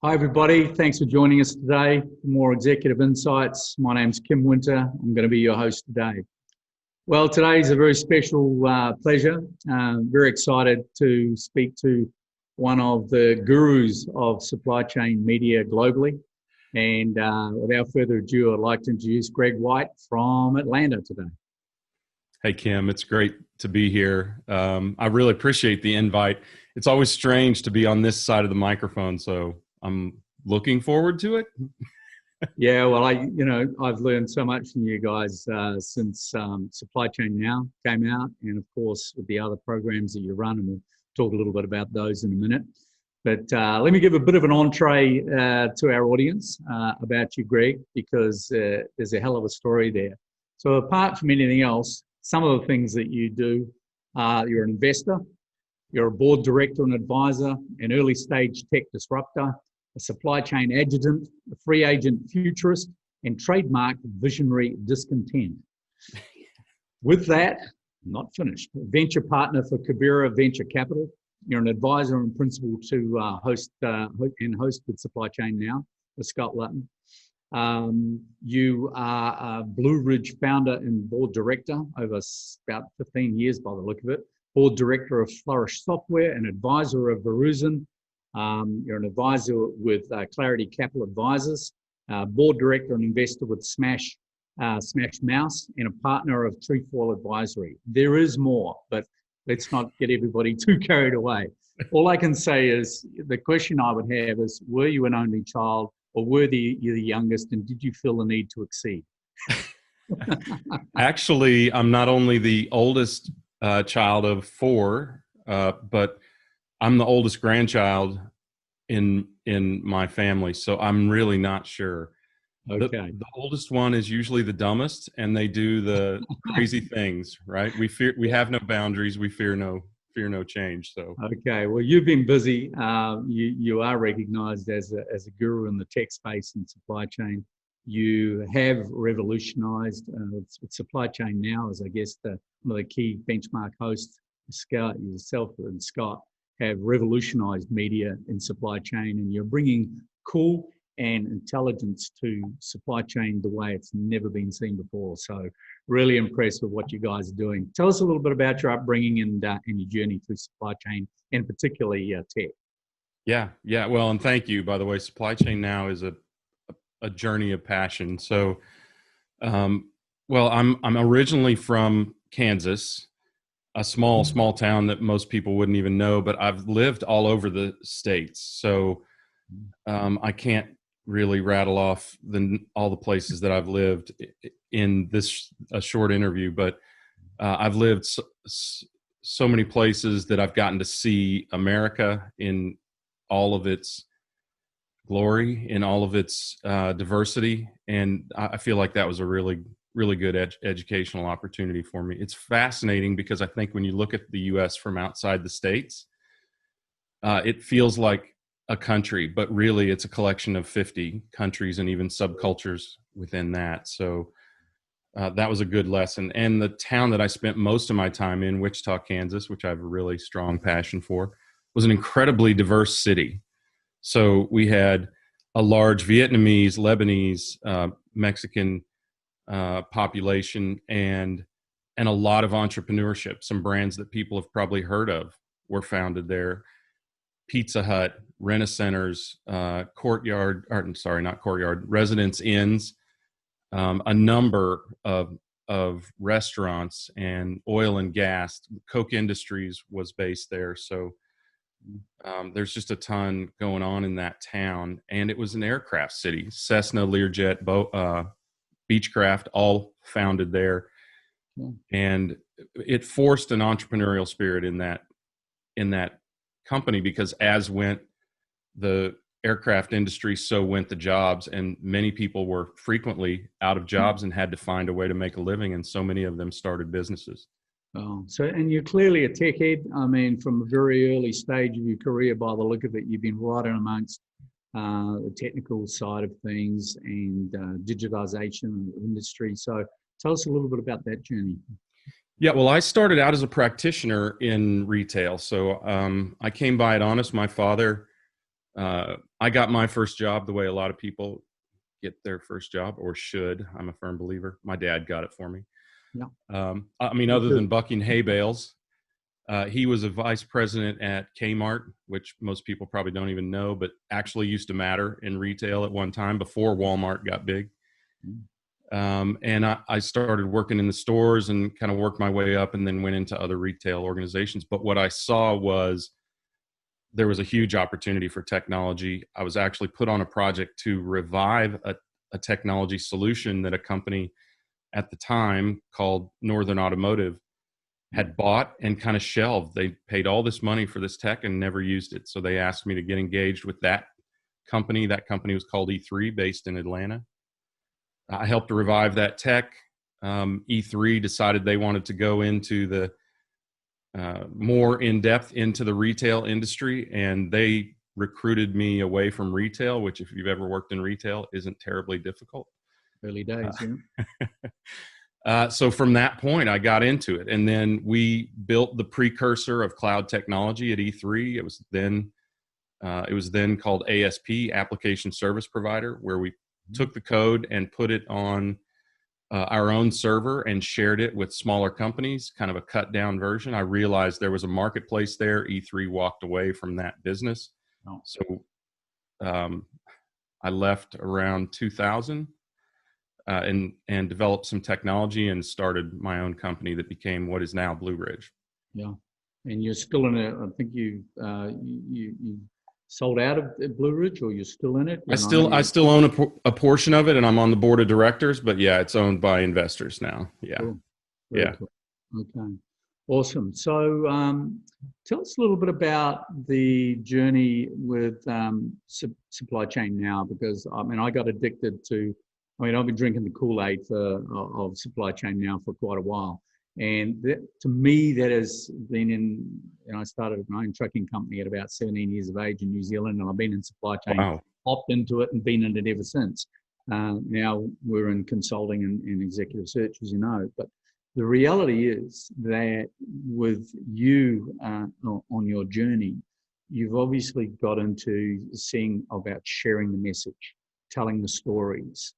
Hi, everybody. Thanks for joining us today for more Executive Insights. My name's Kim Winter. I'm going to be your host today. Well, today is a very special pleasure. Very excited to speak to one of the gurus of supply chain media globally. And without further ado, I'd like to introduce Greg White from Atlanta today. Hey, Kim, it's great to be here. I really appreciate the invite. It's always strange to be on this side of the microphone, so I'm looking forward to it. Yeah, well, I've learned so much from you guys since Supply Chain Now came out, and of course with the other programs that you run, and we'll talk a little bit about those in a minute. But let me give a bit of an entree to our audience about you, Greg, because there's a hell of a story there. So apart from anything else, some of the things that you do, you're an investor, you're a board director and advisor, an early stage tech disruptor, a supply chain adjutant, a free agent futurist, and trademark visionary discontent. With that, I'm not finished. Venture partner for Kabira Venture Capital. You're an advisor and principal to host with Supply Chain Now with Scott Lutton. You are a Blue Ridge founder and board director over about 15 years by the look of it. Board director of Flourish Software and advisor of Verizon. You're an advisor with Clarity Capital Advisors, board director and investor with Smash Mouse, and a partner of Trefoil Advisory. There is more, but let's not get everybody too carried away. All I can say is the question I would have is, were you an only child, or were you the youngest, and did you feel the need to exceed? Actually, I'm not only the oldest child of four, but I'm the oldest grandchild in my family, so I'm really not sure. Okay. The oldest one is usually the dumbest, and they do the crazy things, right? We have no boundaries. We fear no change. So okay, well, you've been busy. You are recognized as a guru in the tech space and supply chain. You have revolutionized with Supply Chain Now, as I guess one of the key benchmark hosts. Scott, yourself and Scott have revolutionized media in supply chain, and you're bringing cool and intelligence to supply chain the way it's never been seen before. So really impressed with what you guys are doing. Tell us a little bit about your upbringing and your journey through supply chain, and particularly tech. Yeah. Well, and thank you, by the way. Supply Chain Now is a journey of passion. So, well, I'm originally from Kansas, a small town that most people wouldn't even know, but I've lived all over the states. So I can't really rattle off all the places that I've lived in a short interview, but I've lived so many places that I've gotten to see America in all of its glory, in all of its diversity. And I feel like that was a really good educational opportunity for me. It's fascinating because I think when you look at the U.S. from outside the states, it feels like a country, but really it's a collection of 50 countries and even subcultures within that. So that was a good lesson. And the town that I spent most of my time in, Wichita, Kansas, which I have a really strong passion for, was an incredibly diverse city. So we had a large Vietnamese, Lebanese, Mexican population, and a lot of entrepreneurship. Some brands that people have probably heard of were founded there. Pizza Hut, Rent-A-Centers, Residence Inns, a number of restaurants, and oil and gas. Koch Industries was based there. So there's just a ton going on in that town. And it was an aircraft city. Cessna, Learjet, Beechcraft, all founded there. And it forced an entrepreneurial spirit in that company, because as went the aircraft industry, so went the jobs, and many people were frequently out of jobs and had to find a way to make a living, and so many of them started businesses. Oh, and you're clearly a tech head. I mean, from a very early stage of your career, by the look of it, you've been right in amongst the technical side of things and digitization in the industry. So tell us a little bit about that journey. Yeah, well, I started out as a practitioner in retail. So I came by it honest. My father I got my first job the way a lot of people get their first job, or should. I'm a firm believer. My dad got it for me. Yeah. I mean, other than bucking hay bales, he was a vice president at Kmart, which most people probably don't even know, but actually used to matter in retail at one time before Walmart got big. And I started working in the stores and kind of worked my way up, and then went into other retail organizations. But what I saw was there was a huge opportunity for technology. I was actually put on a project to revive a technology solution that a company at the time called Northern Automotive had bought and kind of shelved. They paid all this money for this tech and never used it. So they asked me to get engaged with that company. That company was called E3, based in Atlanta. I helped to revive that tech. E3 decided they wanted to go into the more in depth into the retail industry, and they recruited me away from retail, which, if you've ever worked in retail, isn't terribly difficult. Early days, So from that point, I got into it, and then we built the precursor of cloud technology at E3. It was then called ASP, Application Service Provider, where we took the code and put it on our own server and shared it with smaller companies, kind of a cut down version. I realized there was a marketplace there. E3 walked away from that business. Oh. So I left around 2000 and developed some technology and started my own company that became what is now Blue Ridge. Yeah. And you're still in it. I think you sold out of Blue Ridge, or you're still in it? I still own a portion of it, and I'm on the board of directors, but yeah, it's owned by investors now. Yeah. Cool. Yeah. Cool. Okay. Awesome. So tell us a little bit about the journey with supply chain now, because I mean, I got addicted to, I've been drinking the Kool-Aid of supply chain now for quite a while. And to me, that has been I started my own trucking company at about 17 years of age in New Zealand, and I've been in supply chain, Wow. hopped into it and been in it ever since. Now we're in consulting and executive search, as you know. But the reality is that with you on your journey, you've obviously got into seeing about sharing the message, telling the stories,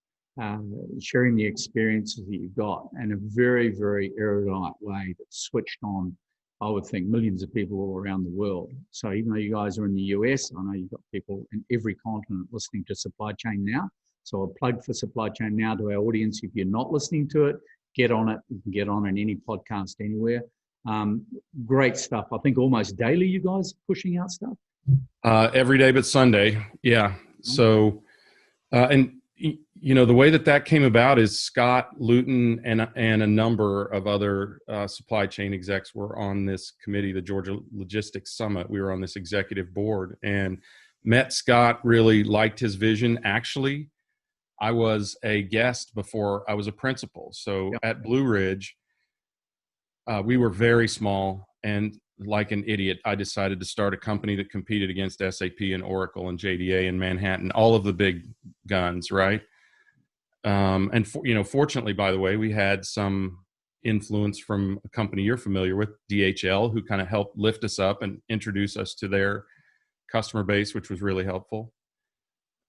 sharing the experiences that you've got in a very, very erudite way that's switched on, I would think, millions of people all around the world. So even though you guys are in the US, I know you've got people in every continent listening to Supply Chain Now. So I'll plug for Supply Chain Now to our audience. If you're not listening to it, get on it. You can get on in any podcast anywhere. Great stuff. I think almost daily you guys are pushing out stuff. Every day but Sunday. Yeah. So, and the way that came about is Scott Luton and a number of other supply chain execs were on this committee, the Georgia Logistics Summit. We were on this executive board and met Scott, really liked his vision. Actually, I was a guest before I was a principal. So at Blue Ridge, we were very small, and like an idiot, I decided to start a company that competed against SAP and Oracle and JDA in Manhattan, all of the big guns, right? And fortunately, by the way, we had some influence from a company you're familiar with, DHL, who kind of helped lift us up and introduce us to their customer base, which was really helpful.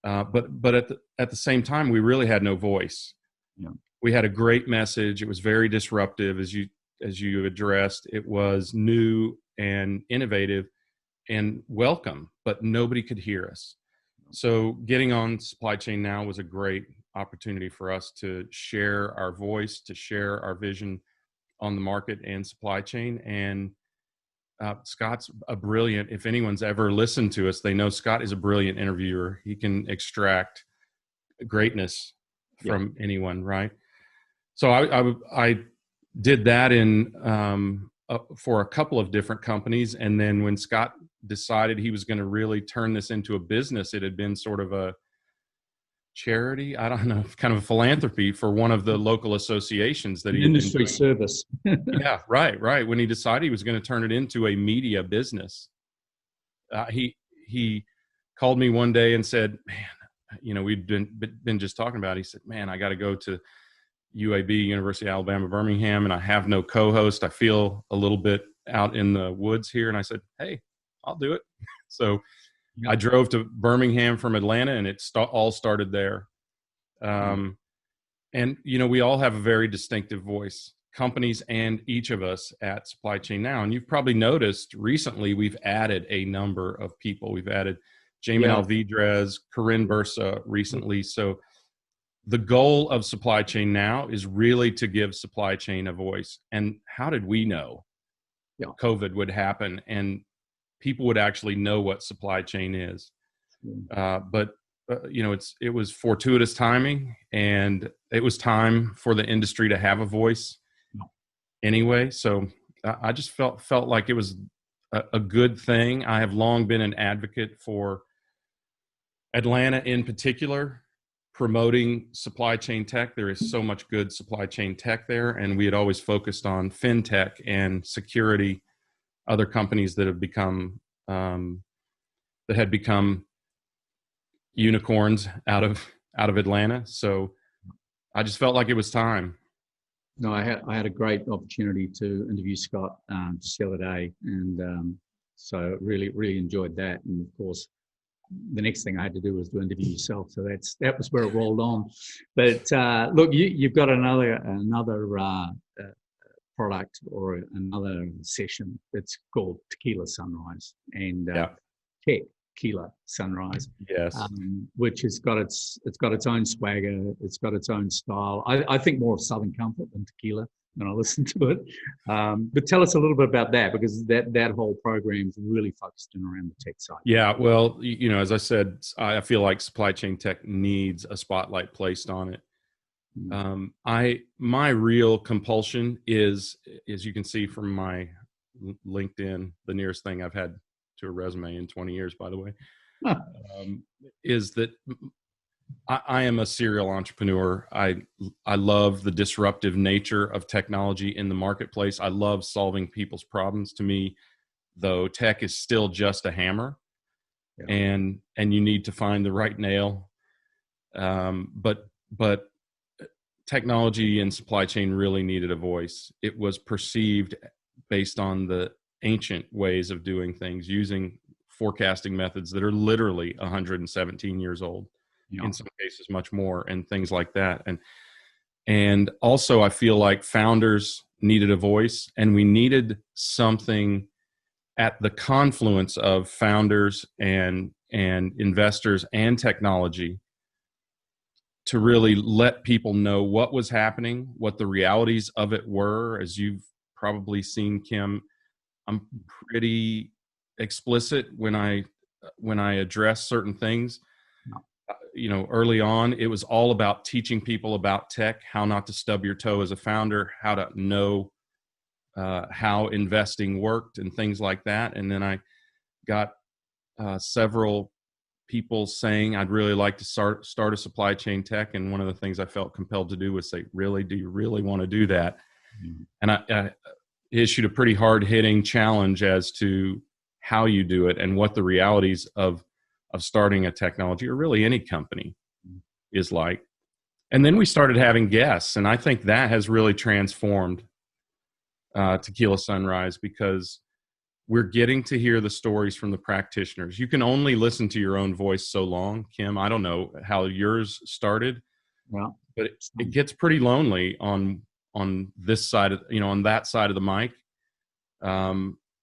But at the same time, we really had no voice. Yeah. We had a great message. It was very disruptive, as you addressed. It was new and innovative and welcome, but nobody could hear us. So getting on Supply Chain Now was a great opportunity for us to share our voice, to share our vision on the market and supply chain. And Scott's a brilliant, if anyone's ever listened to us, they know Scott is a brilliant interviewer. He can extract greatness from anyone, right? So I did that for a couple of different companies. And then when Scott decided he was going to really turn this into a business, it had been sort of a charity, I don't know, kind of a philanthropy for one of the local associations that he industry service. Yeah, right. When he decided he was going to turn it into a media business, he called me one day and said, "Man, we'd been just talking about it." He said, "Man, I got to go to UAB, University of Alabama, Birmingham, and I have no co-host. I feel a little bit out in the woods here." And I said, "Hey, I'll do it." So I drove to Birmingham from Atlanta, and it all started there. And, we all have a very distinctive voice, companies and each of us at Supply Chain Now. And you've probably noticed recently we've added a number of people. We've added Jamin Alvidrez, Corinne Bursa recently. So the goal of Supply Chain Now is really to give supply chain a voice. And how did we know COVID would happen and people would actually know what supply chain is? But it was fortuitous timing, and it was time for the industry to have a voice anyway. So I just felt like it was a good thing. I have long been an advocate for Atlanta in particular, promoting supply chain tech. There is so much good supply chain tech there, and we had always focused on fintech and security, other companies that have become unicorns out of Atlanta. So I just felt like it was time. No, I had a great opportunity to interview Scott just the other day, and so really enjoyed that. And of course, the next thing I had to do was to interview yourself. So that was where it rolled on. But look, you've got another product or another session that's called Tequila Sunrise, and Tequila Sunrise, which has got its own swagger, it's got its own style. I think more of Southern Comfort than tequila when I listen to it. But tell us a little bit about that, because that whole program is really focused in around the tech side. Yeah, well, as I said, I feel like supply chain tech needs a spotlight placed on it. My real compulsion is, as you can see from my LinkedIn, the nearest thing I've had to a resume in 20 years, by the way, is that I am a serial entrepreneur. I love the disruptive nature of technology in the marketplace. I love solving people's problems. To me, though, tech is still just a hammer, and you need to find the right nail. But technology and supply chain really needed a voice. It was perceived based on the ancient ways of doing things, using forecasting methods that are literally 117 years old, in some cases much more, and things like that. And also I feel like founders needed a voice, and we needed something at the confluence of founders and investors and technology to really let people know what was happening, what the realities of it were. As you've probably seen, Kim, I'm pretty explicit when I address certain things. Early on, it was all about teaching people about tech, how not to stub your toe as a founder, how to know how investing worked and things like that. And then I got several people saying, I'd really like to start a supply chain tech. And one of the things I felt compelled to do was say, really, do you really want to do that? And I issued a pretty hard-hitting challenge as to how you do it and what the realities of starting a technology, or really any company, is like. And then we started having guests, and I think that has really transformed Tequila Sunrise, because we're getting to hear the stories from the practitioners. You can only listen to your own voice so long, Kim. I don't know how yours started, but it gets pretty lonely on this side of, on that side of the mic.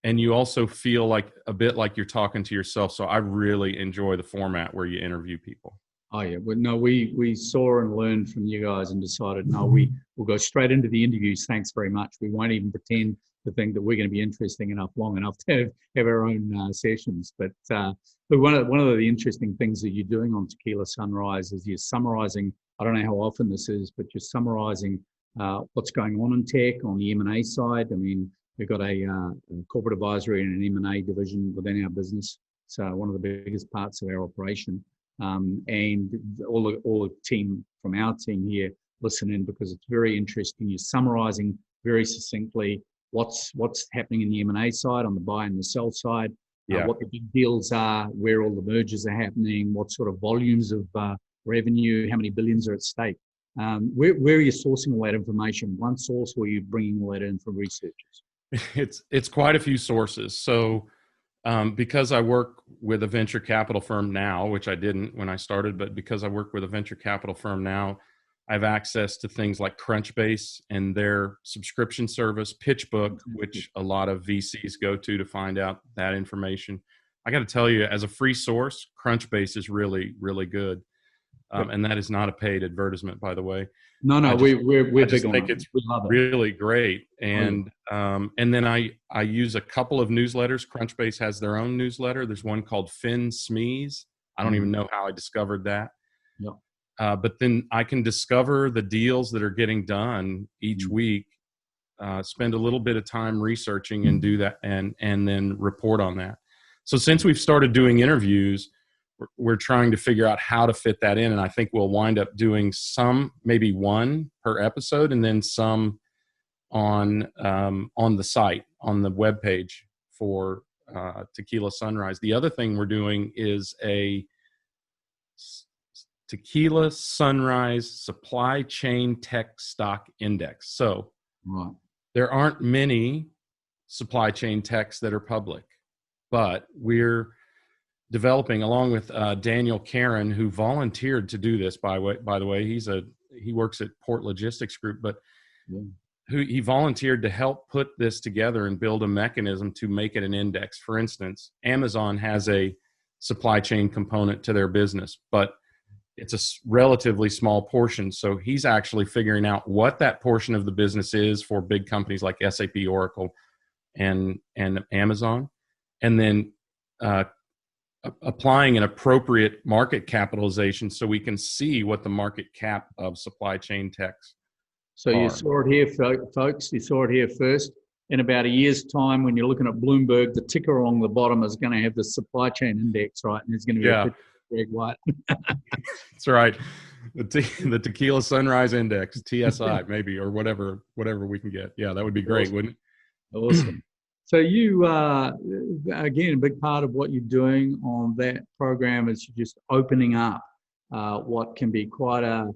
And you also feel like a bit like you're talking to yourself. So I really enjoy the format where you interview people. Oh yeah, well, no, we saw and learned from you guys and decided, no, we'll go straight into the interviews. Thanks very much. We won't even pretend to think that we're going to be interesting enough, long enough to have our own sessions. But one of the interesting things that you're doing on Tequila Sunrise is you're summarizing. I don't know how often this is, but you're summarizing what's going on in tech on the M&A side. I mean, we've got a corporate advisory and an M&A division within our business. So one of the biggest parts of our operation. And all the team from our team here listen in, because it's very interesting. You're summarizing very succinctly what's happening in the M&A side, on the buy and the sell side, what the big deals are, where all the mergers are happening, what sort of volumes of revenue, how many billions are at stake. Where are you sourcing all that information? One source, or are you bringing all that in from researchers? It's quite a few sources. So Because I work with a venture capital firm now, which I didn't when I started, but because I work with a venture capital firm now, I have access to things like Crunchbase and their subscription service, PitchBook, which a lot of VCs go to find out that information. I got to tell you, as a free source, Crunchbase is really, really good. And that is not a paid advertisement, by the way. No, we're I just big on think it. it's We love it. really great. And then I use a couple of newsletters. Crunchbase has their own newsletter. There's one called Fin Smees. I don't even know how I discovered that. Yeah. But then I can discover the deals that are getting done each week, spend a little bit of time researching and do that, and then report on that. So since we've started doing interviews, we're trying to figure out how to fit that in. And I think we'll wind up doing some, maybe one per episode, and then some on the site, on the webpage for Tequila Sunrise. The other thing we're doing is a Tequila Sunrise Supply Chain Tech Stock Index. So there aren't many supply chain techs that are public, but we're developing, along with Daniel Karen, who volunteered to do this. By the way, he works at Port Logistics Group, but he volunteered to help put this together and build a mechanism to make it an index. For instance, Amazon has a supply chain component to their business, but it's a relatively small portion. So he's actually figuring out what that portion of the business is for big companies like SAP, Oracle, and Amazon, and then applying an appropriate market capitalization so we can see what the market cap of supply chain techs So are. You saw it here, folks. You saw it here first. In about a year's time, when you're looking at Bloomberg, the ticker along the bottom is going to have the supply chain index, right? And there's going to be a picture of Greg White. That's right. The Tequila Sunrise Index, TSI, maybe, or whatever we can get. Yeah, that would be great, Awesome. wouldn't it? Awesome. So you, again, a big part of what you're doing on that program is just opening up what can be quite a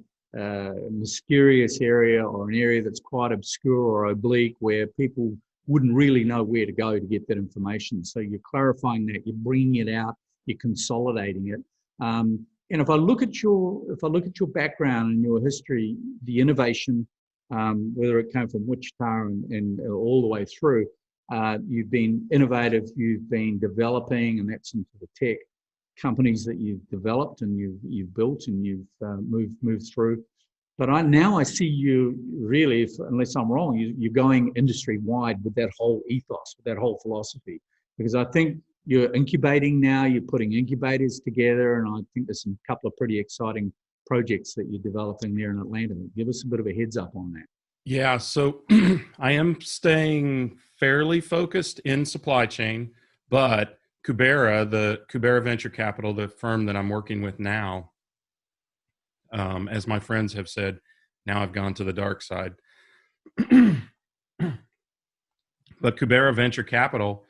mysterious area, or an area that's quite obscure or oblique, where people wouldn't really know where to go to get that information. So you're clarifying that, you're bringing it out, you're consolidating it. And if I look at your background and your history, the innovation, whether it came from Wichita and all the way through, you've been innovative, you've been developing, and that's into the tech companies that you've developed and you've built and you've moved through. But now I see you really, unless I'm wrong, you're going industry wide with that whole ethos, with that whole philosophy. Because I think you're incubating now, you're putting incubators together, and I think there's a couple of pretty exciting projects that you're developing there in Atlanta. Give us a bit of a heads up on that. Yeah, so I am staying fairly focused in supply chain, but the Kubera Venture Capital, the firm that I'm working with now, as my friends have said, now I've gone to the dark side. But Kubera Venture Capital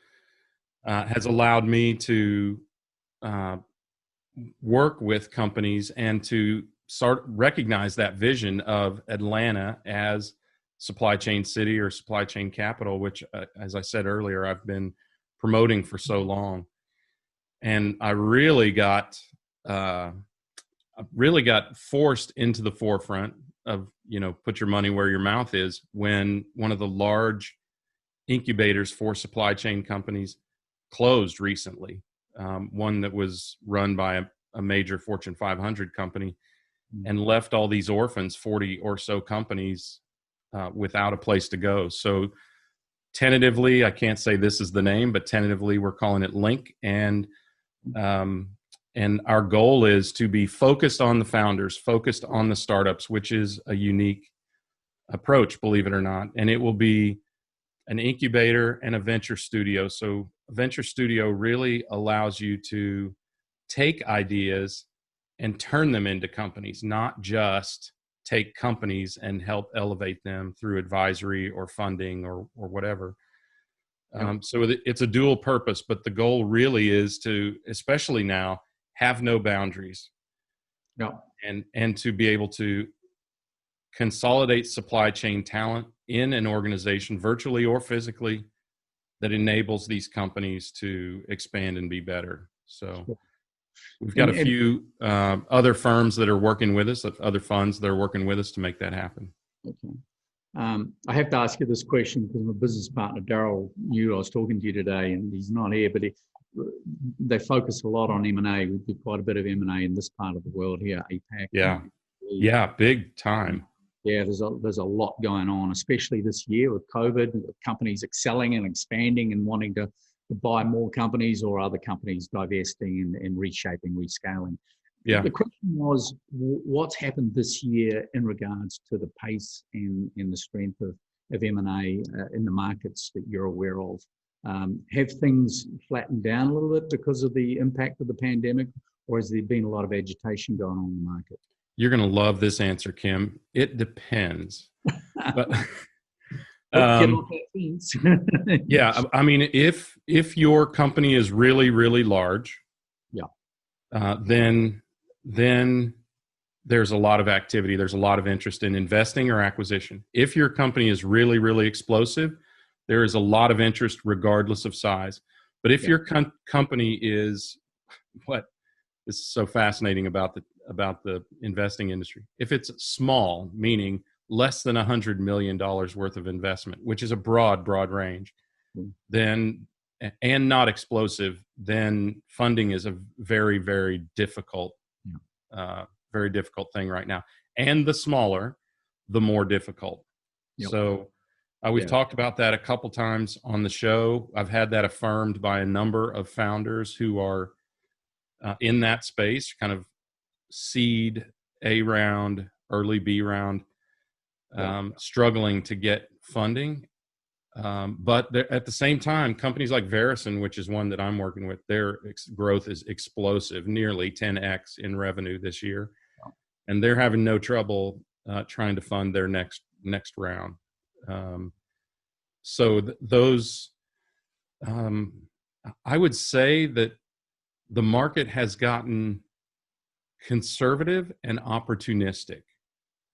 has allowed me to work with companies and to recognize that vision of Atlanta as supply chain city or supply chain capital, which, as I said earlier, I've been promoting for so long. And I really got forced into the forefront of, put your money where your mouth is, when one of the large incubators for supply chain companies closed recently. One that was run by a major Fortune 500 company, and left all these orphans, 40 or so companies, without a place to go. So tentatively, I can't say this is the name, but tentatively we're calling it Link. And our goal is to be focused on the founders, focused on the startups, which is a unique approach, believe it or not. And it will be an incubator and a venture studio. So a venture studio really allows you to take ideas and turn them into companies, not just take companies and help elevate them through advisory or funding or whatever. So it's a dual purpose, but the goal really is to, especially now, have no boundaries. And to be able to consolidate supply chain talent in an organization, virtually or physically, that enables these companies to expand and be better. So Sure. we've got a And few other firms that are working with us, other funds that are working with us to make that happen. okay. I have to ask you this question because my business partner, Daryl, knew I was talking to you today, and he's not here, but they focus a lot on M&A. We do quite a bit of M&A in this part of the world here, APAC. Yeah. Yeah, big time. Yeah, there's a lot going on, especially this year with COVID, with companies excelling and expanding and wanting to buy more companies, or other companies divesting and reshaping, rescaling. Yeah. The question was, what's happened this year in regards to the pace and the strength of M&A in the markets that you're aware of? Have things flattened down a little bit because of the impact of the pandemic, or has there been a lot of agitation going on in the market? You're going to love this answer, Kim. It depends. But Get off that fence. yeah, I mean, if your company is really, really large, yeah, then there's a lot of activity. There's a lot of interest in investing or acquisition. If your company is really, really explosive, there is a lot of interest regardless of size. But if your company is, what is so fascinating about the investing industry, if it's small, meaning less than $100 million worth of investment, which is a broad range, then, and not explosive, then funding is a very, very difficult, very difficult thing right now. And the smaller, the more difficult. Yep. So we've talked about that a couple times on the show. I've had that affirmed by a number of founders who are in that space, kind of seed A round, early B round, struggling to get funding. But at the same time, companies like Verison, which is one that I'm working with, their growth is explosive, nearly 10x in revenue this year. And they're having no trouble trying to fund their next round. So those, I would say that the market has gotten conservative and opportunistic.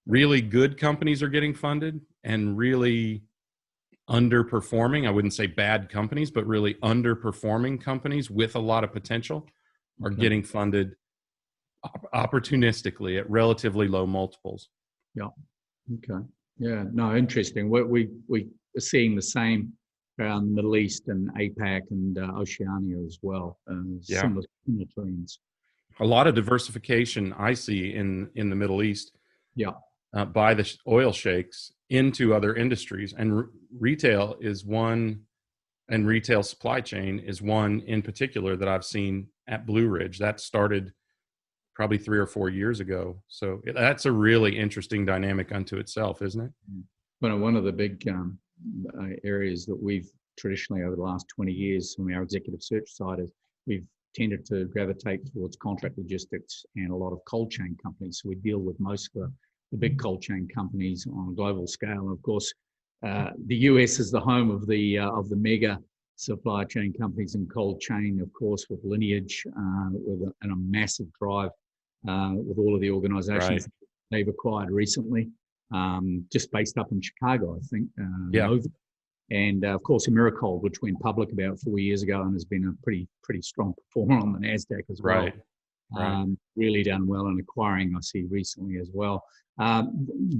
Really good companies are getting funded, and really underperforming, I wouldn't say bad companies, but really underperforming companies with a lot of potential are getting funded opportunistically at relatively low multiples. Yeah. Okay. Yeah. No, interesting. We are seeing the same around the Middle East and APAC and Oceania as well. Similar trends. A lot of diversification I see in the Middle East. Yeah. By the oil sheikhs into other industries, and retail is one, and retail supply chain is one in particular that I've seen at Blue Ridge. That started probably 3 or 4 years ago. So that's a really interesting dynamic unto itself, isn't it? Well, one of the big areas that we've traditionally over the last 20 years from our executive search side is we've tended to gravitate towards contract logistics and a lot of cold chain companies. So we deal with most of the big cold chain companies on a global scale. And of course, the US is the home of the mega supply chain companies in cold chain, of course, with Lineage, and a massive drive with all of the organizations they've acquired recently, just based up in Chicago, I think. And of course, Americold, which went public about 4 years ago and has been a pretty strong performer on the NASDAQ as well. Really done well in acquiring, I see, recently as well.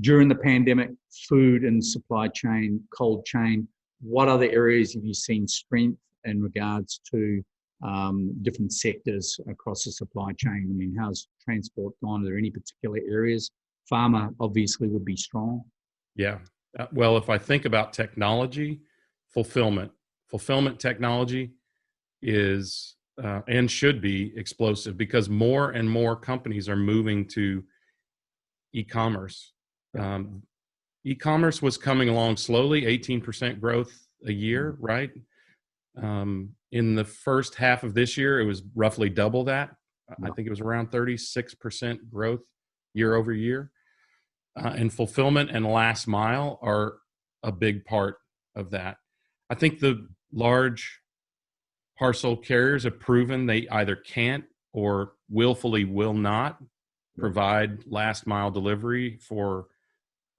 During the pandemic, food and supply chain, cold chain, what other areas have you seen strength in regards to different sectors across the supply chain? I mean, how's transport gone? Are there any particular areas? Pharma obviously would be strong. Yeah. Well, if I think about technology, fulfillment technology is and should be explosive, because more and more companies are moving to e-commerce. E-commerce was coming along slowly, 18% growth a year, right? In the first half of this year, it was roughly double that. I think it was around 36% growth year over year. And fulfillment and last mile are a big part of that. I think the large parcel carriers have proven they either can't or willfully will not provide last mile delivery for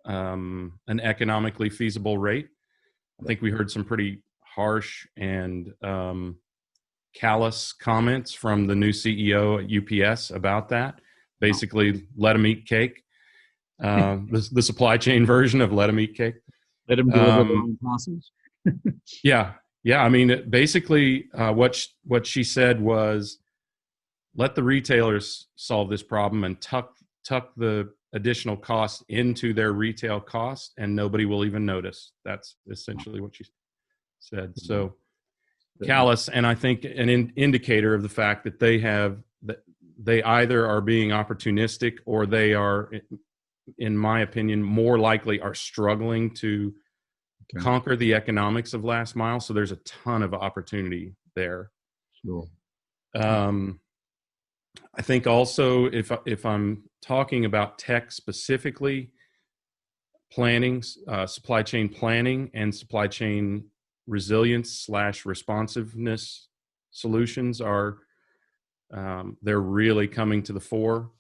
an economically feasible rate. I think we heard some pretty harsh and callous comments from the new CEO at UPS about that. Basically, let them eat cake. The supply chain version of let them eat cake. Let them deliver their own parcels. Yeah. I mean, basically, what she said was, let the retailers solve this problem and tuck the additional cost into their retail cost, and nobody will even notice. That's essentially what she said. So callous, and I think an indicator of the fact that they either are being opportunistic, or they are, in my opinion, more likely are struggling to conquer the economics of last mile. So there's a ton of opportunity there. Sure. I think also, if I'm talking about tech specifically, planning, supply chain planning and supply chain resilience / responsiveness solutions are, they're really coming to the fore.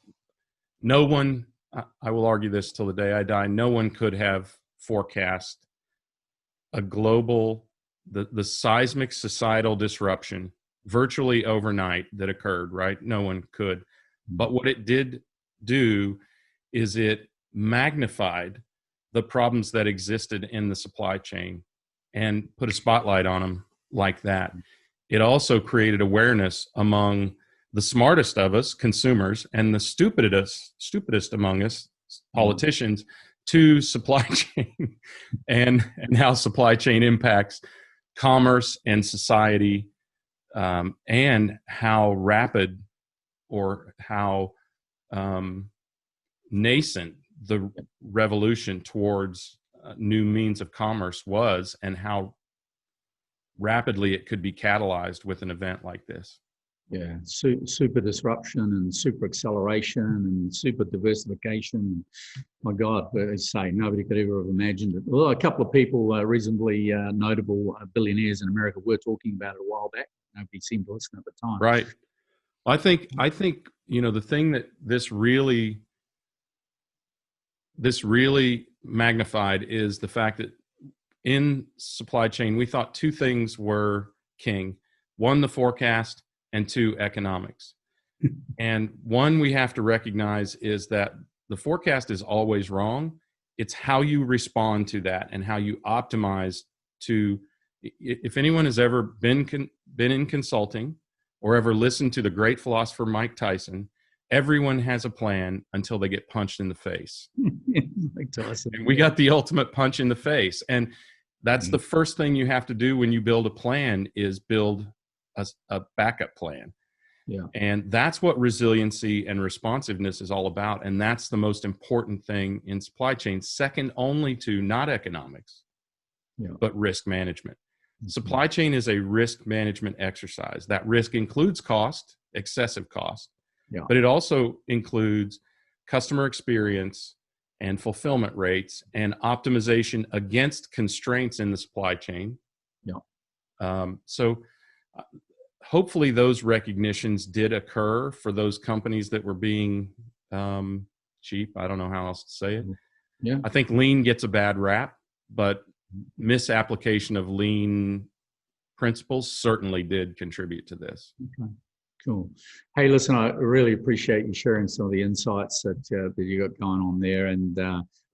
No one, I will argue this till the day I die, no one could have forecast a global, the seismic societal disruption virtually overnight that occurred, right? No one could. But what it did do is it magnified the problems that existed in the supply chain and put a spotlight on them like that. It also created awareness among the smartest of us, consumers, and the stupidest among us, politicians, to supply chain and how supply chain impacts commerce and society, and how rapid or how nascent the revolution towards new means of commerce was, and how rapidly it could be catalyzed with an event like this. Yeah, super disruption and super acceleration and super diversification. My God, I say nobody could ever have imagined it. Well, a couple of people, reasonably notable billionaires in America, were talking about it a while back. Nobody seemed to listen at the time. Right. I think the thing that this really magnified is the fact that in supply chain we thought two things were king: one, the forecast, and two, economics. And one we have to recognize is that the forecast is always wrong. It's how you respond to that and how you optimize to. If anyone has ever been in consulting or ever listened to the great philosopher Mike Tyson, everyone has a plan until they get punched in the face. Mike Tyson. And we got the ultimate punch in the face. And that's the first thing you have to do when you build a plan, is build a backup plan. Yeah. And that's what resiliency and responsiveness is all about. And that's the most important thing in supply chain, second only to not economics, but risk management. Mm-hmm. Supply chain is a risk management exercise. That risk includes cost, excessive cost, but it also includes customer experience and fulfillment rates and optimization against constraints in the supply chain. So hopefully those recognitions did occur for those companies that were being cheap. I don't know how else to say it. Yeah. I think lean gets a bad rap, but misapplication of lean principles certainly did contribute to this. Okay. Cool. Hey, listen, I really appreciate you sharing some of the insights that you got going on there. And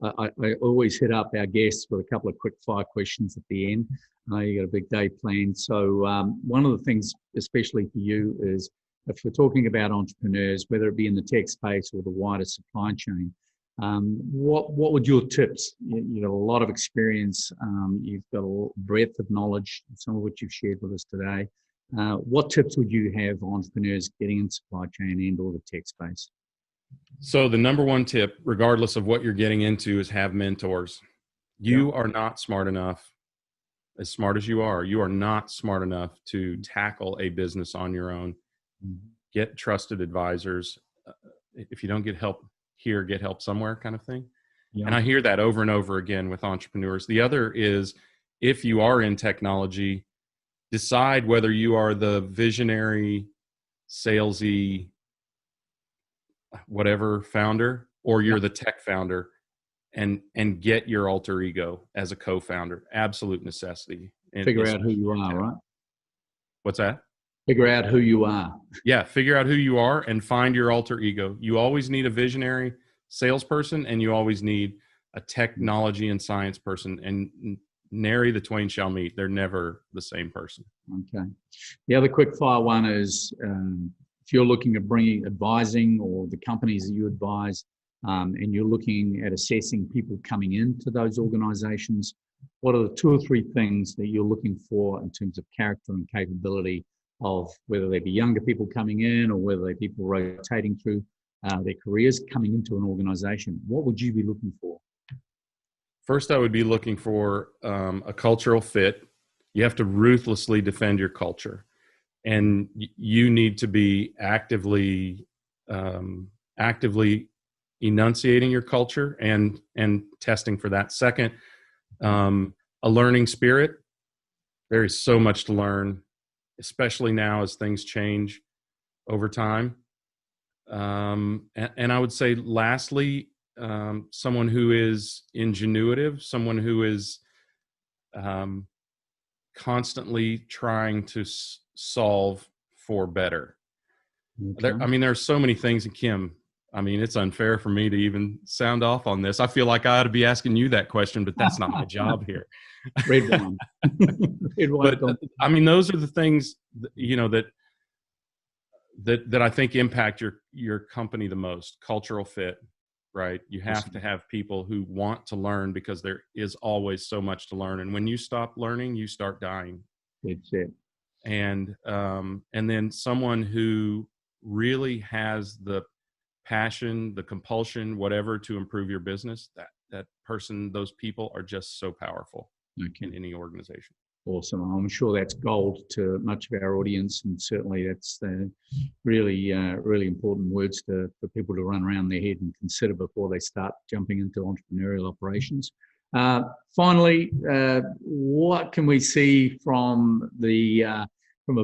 I always hit up our guests with a couple of quick fire questions at the end. You got a big day planned. So one of the things, especially for you, is if we're talking about entrepreneurs, whether it be in the tech space or the wider supply chain, what would your tips? You've got a lot of experience. You've got a breadth of knowledge, some of which you've shared with us today. What tips would you have for entrepreneurs getting in supply chain and or the tech space? So the number one tip, regardless of what you're getting into, is have mentors. You are not smart enough, as smart as you are not smart enough to tackle a business on your own. Get trusted advisors. If you don't get help here, get help somewhere, kind of thing. And I hear that over and over again with entrepreneurs. The other is, if you are in technology, decide whether you are the visionary, salesy, whatever founder, or you're the tech founder, and get your alter ego as a co-founder. Absolute necessity. Figure out who you are, right? What's that? Figure out who you are. Yeah, figure out who you are and find your alter ego. You always need a visionary salesperson, and you always need a technology and science person, and nary the twain shall meet. They're never the same person. Okay. The other quick fire one is if you're looking at bringing advising or the companies that you advise, and you're looking at assessing people coming into those organizations, what are the 2 or 3 things that you're looking for in terms of character and capability of whether they be younger people coming in or whether they be people rotating through their careers coming into an organization? What would you be looking for? First, I would be looking for a cultural fit. You have to ruthlessly defend your culture, and you need to be actively enunciating your culture and testing for that. Second, a learning spirit. There is so much to learn, especially now as things change over time. And I would say, lastly, someone who is ingenuitive, someone who is constantly trying to solve for better. Okay. There are so many things, and Kim, it's unfair for me to even sound off on this. I feel like I ought to be asking you that question, but that's not my job here. Red wine. Red wine. But those are the things that I think impact your company the most. Cultural fit, right? You have to have people who want to learn, because there is always so much to learn. And when you stop learning, you start dying. That's it. And then someone who really has the passion, the compulsion, whatever, to improve your business, that person, those people are just so powerful in any organization. Awesome. I'm sure that's gold to much of our audience, and certainly that's really important words for people to run around their head and consider before they start jumping into entrepreneurial operations. Finally, what can we see from a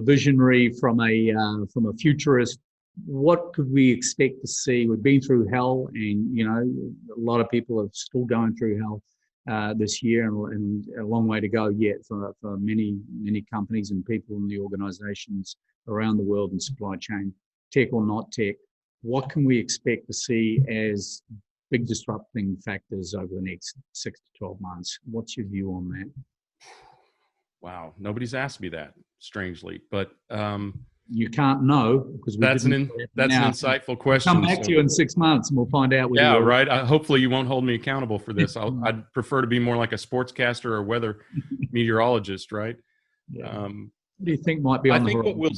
visionary, from a futurist? What could we expect to see? We've been through hell, and a lot of people are still going through hell this year, and a long way to go yet for many companies and people in the organizations around the world in supply chain, tech or not tech. What can we expect to see as big disrupting factors over the next 6 to 12 months? What's your view on that? Wow, nobody's asked me that, strangely, but you can't know, because that's an insightful question. Come back to you in 6 months and we'll find out. Yeah, right. Hopefully you won't hold me accountable for this. I'd prefer to be more like a sportscaster or weather meteorologist, right? Yeah. What do you think might be on the horizon? I think what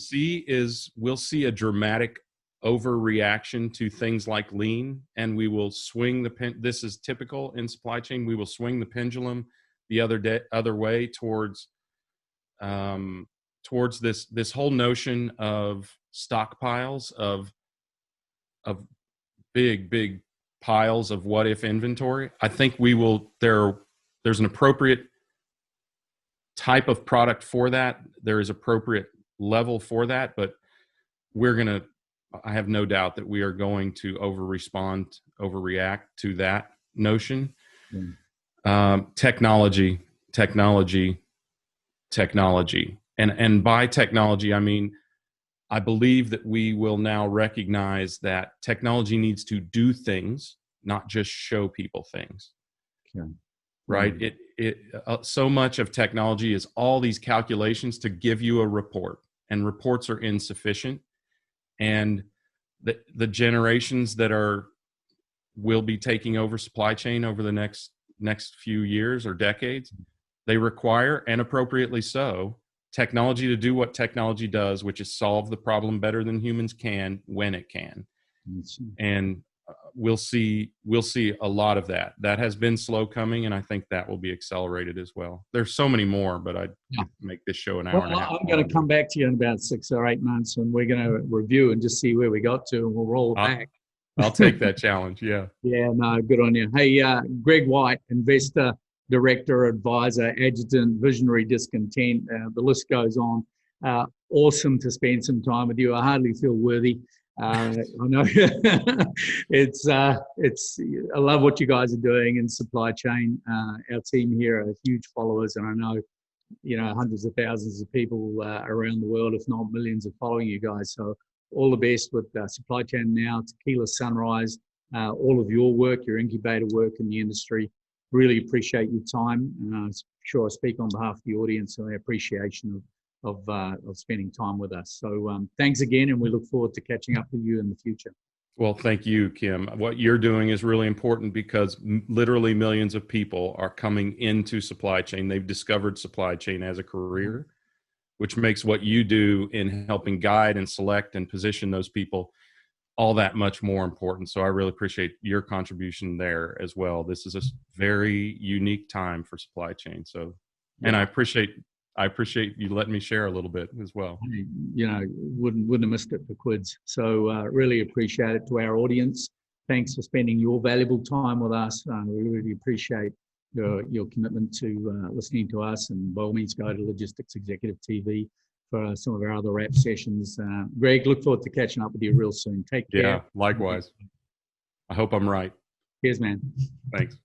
we'll see a dramatic overreaction to things like lean, and we will swing this is typical in supply chain. We will swing the pendulum the other way towards this whole notion of stockpiles of big piles of what if inventory. I think there's an appropriate type of product for that. There is appropriate level for that, but I have no doubt that we are going to overreact to that notion. Technology. And by technology, I believe that we will now recognize that technology needs to do things, not just show people things. Okay. Right? So much of technology is all these calculations to give you a report, and reports are insufficient. And the generations that will be taking over supply chain over the next few years or decades, they require, and appropriately so, technology to do what technology does, which is solve the problem better than humans can when it can. And we'll see a lot of that. That has been slow coming, and I think that will be accelerated as well. There's so many more, but I'd make this show an hour and a half. I'm going to come back to you in about 6 or 8 months, and we're going to review and just see where we got to, and we'll roll it back. I'll take that challenge. Yeah. Yeah, no, good on you. Hey, Greg White, investor, director, advisor, adjutant, visionary, discontent. The list goes on. Awesome to spend some time with you. I hardly feel worthy. I know I love what you guys are doing in supply chain. Our team here are huge followers, and I know hundreds of thousands of people around the world, if not millions, are following you guys. So all the best with Supply Chain Now, Tequila Sunrise, all of your work, your incubator work in the industry. Really appreciate your time. I'm sure I speak on behalf of the audience and the appreciation of spending time with us. So thanks again, and we look forward to catching up with you in the future. Well, thank you, Kim. What you're doing is really important because literally millions of people are coming into supply chain. They've discovered supply chain as a career, which makes what you do in helping guide and select and position those people all that much more important. So I really appreciate your contribution there as well. This is a very unique time for supply chain. So, and I appreciate you letting me share a little bit as well. Wouldn't have missed it for quids. So really appreciate it. To our audience, thanks for spending your valuable time with us. We really appreciate your commitment to listening to us, and by all means go to Logistics Executive TV for some of our other wrap sessions. Greg, look forward to catching up with you real soon. Take care. Yeah, likewise. I hope I'm right. Cheers, man. Thanks.